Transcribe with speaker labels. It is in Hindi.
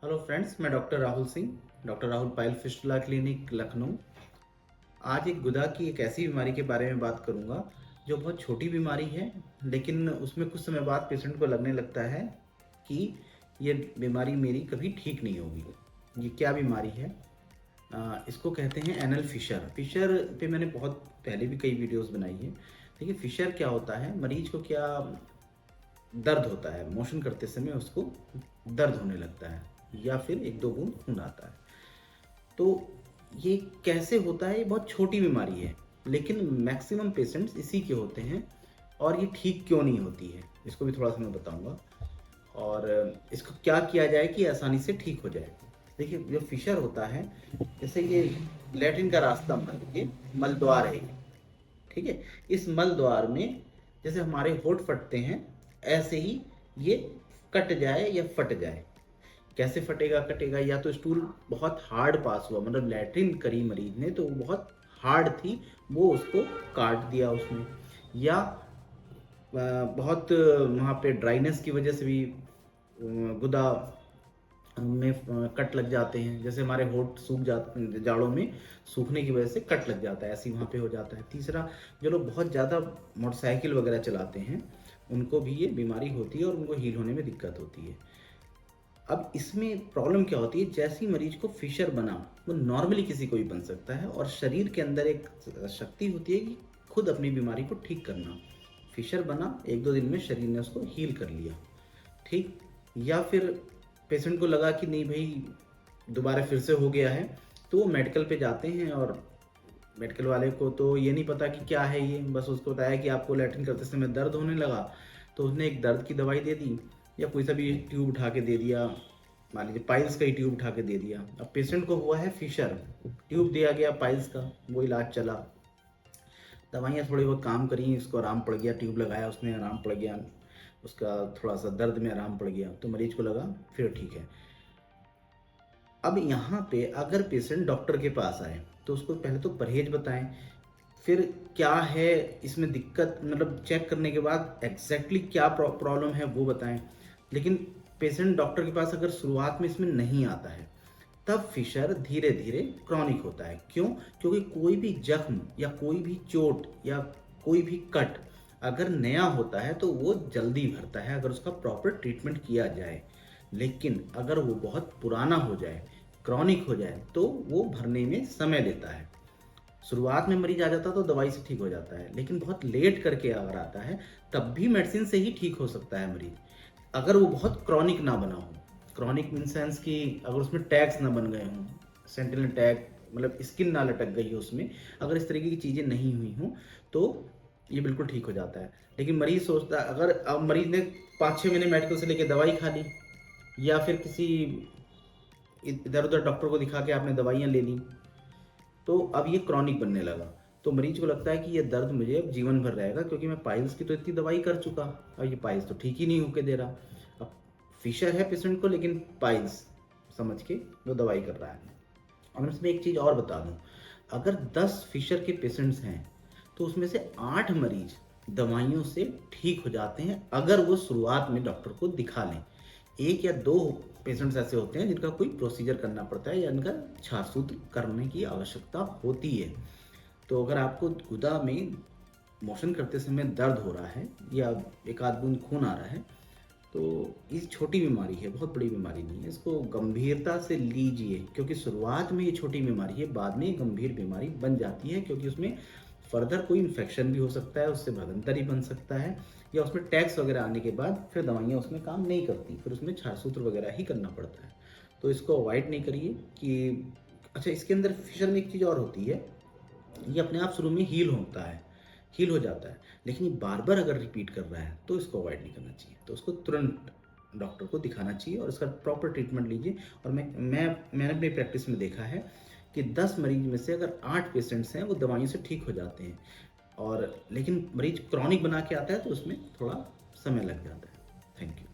Speaker 1: हेलो फ्रेंड्स, मैं डॉक्टर राहुल सिंह, डॉक्टर राहुल पायल फिस्टुला क्लिनिक लखनऊ। आज एक गुदा की एक ऐसी बीमारी के बारे में बात करूंगा जो बहुत छोटी बीमारी है, लेकिन उसमें कुछ समय बाद पेशेंट को लगने लगता है कि ये बीमारी मेरी कभी ठीक नहीं होगी। ये क्या बीमारी है? इसको कहते हैं एनल फिशर। फिशर पे मैंने बहुत पहले भी कई वीडियोस बनाई है। देखिए, फिशर क्या होता है? मरीज को क्या दर्द होता है, मोशन करते समय उसको दर्द होने लगता है या फिर एक दो बूंद खून आता है। तो ये कैसे होता है? ये बहुत छोटी बीमारी है, लेकिन मैक्सिमम पेशेंट्स इसी के होते हैं। और ये ठीक क्यों नहीं होती है, इसको भी थोड़ा सा मैं बताऊंगा। और इसको क्या किया जाए कि आसानी से ठीक हो जाए। देखिए, जो फिशर होता है, जैसे ये लैट्रिन का रास्ता ये मल द्वार है ये, ठीक है। इस मल द्वार में जैसे हमारे होंठ फटते हैं, ऐसे ही ये कट जाए या फट जाए। कैसे फटेगा कटेगा? या तो स्टूल बहुत हार्ड पास हुआ, मतलब लैट्रिन करी मरीज ने तो वो बहुत हार्ड थी, वो उसको काट दिया उसने। या बहुत वहाँ पे ड्राइनेस की वजह से भी गुदा में कट लग जाते हैं। जैसे हमारे होंठ सूख जाते, जाड़ों में सूखने की वजह से कट लग जाता है, ऐसे वहाँ पे हो जाता है। तीसरा, जो लोग बहुत ज़्यादा मोटरसाइकिल वगैरह चलाते हैं, उनको भी ये बीमारी होती है और उनको हील होने में दिक्कत होती है। अब इसमें प्रॉब्लम क्या होती है? जैसे ही मरीज को फिशर बना, वो नॉर्मली किसी को भी बन सकता है, और शरीर के अंदर एक शक्ति होती है कि खुद अपनी बीमारी को ठीक करना। फिशर बना, एक दो दिन में शरीर ने उसको हील कर लिया, ठीक। या फिर पेशेंट को लगा कि नहीं भाई, दोबारा फिर से हो गया है, तो वो मेडिकल पे जाते हैं। और मेडिकल वाले को तो ये नहीं पता कि क्या है ये, बस उसको बताया कि आपको लैट्रिन करते समय दर्द होने लगा, तो उसने एक दर्द की दवाई दे दी, या कोई सा भी ट्यूब उठा के दे दिया। मान लीजिए पाइल्स का ही ट्यूब उठा के दे दिया। अब पेशेंट को हुआ है फिशर, ट्यूब दिया गया पाइल्स का, वो इलाज चला, दवाइयाँ थोड़ी बहुत काम करी, उसको आराम पड़ गया, ट्यूब लगाया उसने, आराम पड़ गया, उसका थोड़ा सा दर्द में आराम पड़ गया, तो मरीज को लगा फिर ठीक है। अब यहाँ पे अगर पेशेंट डॉक्टर के पास आए तो उसको पहले तो परहेज बताएं, फिर क्या है इसमें दिक्कत, मतलब चेक करने के बाद एग्जैक्टली क्या प्रॉब्लम है वो बताएं। लेकिन पेशेंट डॉक्टर के पास अगर शुरुआत में इसमें नहीं आता है, तब फिशर धीरे धीरे क्रॉनिक होता है। क्यों? क्योंकि कोई भी जख्म या कोई भी चोट या कोई भी कट अगर नया होता है तो वो जल्दी भरता है अगर उसका प्रॉपर ट्रीटमेंट किया जाए। लेकिन अगर वो बहुत पुराना हो जाए, क्रॉनिक हो जाए, तो वो भरने में समय लेता है। शुरुआत में मरीज आ जाता तो दवाई से ठीक हो जाता है, लेकिन बहुत लेट करके अगर आता है तब भी मेडिसिन से ही ठीक हो सकता है मरीज, अगर वो बहुत क्रॉनिक ना बना हो। क्रॉनिक इन सेंस कि अगर उसमें टैग्स ना बन गए हों, सेंटिनल टैग, मतलब स्किन ना लटक गई हो उसमें, अगर इस तरीके की चीज़ें नहीं हुई हों, तो ये बिल्कुल ठीक हो जाता है। लेकिन मरीज सोचता है, अगर अब मरीज ने 5-6 महीने मेडिकल से लेके दवाई खा ली, या फिर किसी इधर उधर डॉक्टर को दिखा के आपने दवाइयाँ ले ली, तो अब ये क्रॉनिक बनने लगा। तो मरीज को लगता है कि ये दर्द मुझे अब जीवन भर रहेगा, क्योंकि मैं पाइल्स की तो इतनी दवाई कर चुका, और ये पाइल्स तो ठीक ही नहीं होके दे रहा। अब फिशर है पेशेंट को, लेकिन पाइल्स समझ के वो दवाई कर रहा है। और इसमें एक चीज़ और बता दूं, अगर 10 फिशर के पेशेंट्स हैं तो उसमें से 8 मरीज दवाइयों से ठीक हो जाते हैं, अगर वो शुरुआत में डॉक्टर को दिखा लें। एक या दो पेशेंट्स ऐसे होते हैं जिनका कोई प्रोसीजर करना पड़ता है या इनका छारसूत्र करने की आवश्यकता होती है। तो अगर आपको गुदा में मोशन करते समय दर्द हो रहा है या एक आध बूंद खून आ रहा है, तो ये छोटी बीमारी है, बहुत बड़ी बीमारी नहीं है। इसको गंभीरता से लीजिए, क्योंकि शुरुआत में ये छोटी बीमारी है, बाद में ये गंभीर बीमारी बन जाती है, क्योंकि उसमें फर्दर कोई इन्फेक्शन भी हो सकता है, उससे भगंतर ही बन सकता है, या उसमें टैक्स वगैरह आने के बाद फिर दवाइयाँ उसमें काम नहीं करती, फिर उसमें छारसूत्र वगैरह ही करना पड़ता है। तो इसको अवॉइड नहीं करिए कि अच्छा, इसके अंदर फिशर में एक चीज़ और होती है, ये अपने आप शुरू में हील होता है, हील हो जाता है, लेकिन ये बार बार अगर रिपीट कर रहा है तो इसको अवॉइड नहीं करना चाहिए। तो उसको तुरंत डॉक्टर को दिखाना चाहिए और इसका प्रॉपर ट्रीटमेंट लीजिए। और मैंने अपनी प्रैक्टिस में देखा है कि 10 मरीज में से अगर 8 पेशेंट्स हैं वो दवाइयों से ठीक हो जाते हैं, और लेकिन मरीज क्रॉनिक बना के आता है तो उसमें थोड़ा समय लग जाता है। Thank you.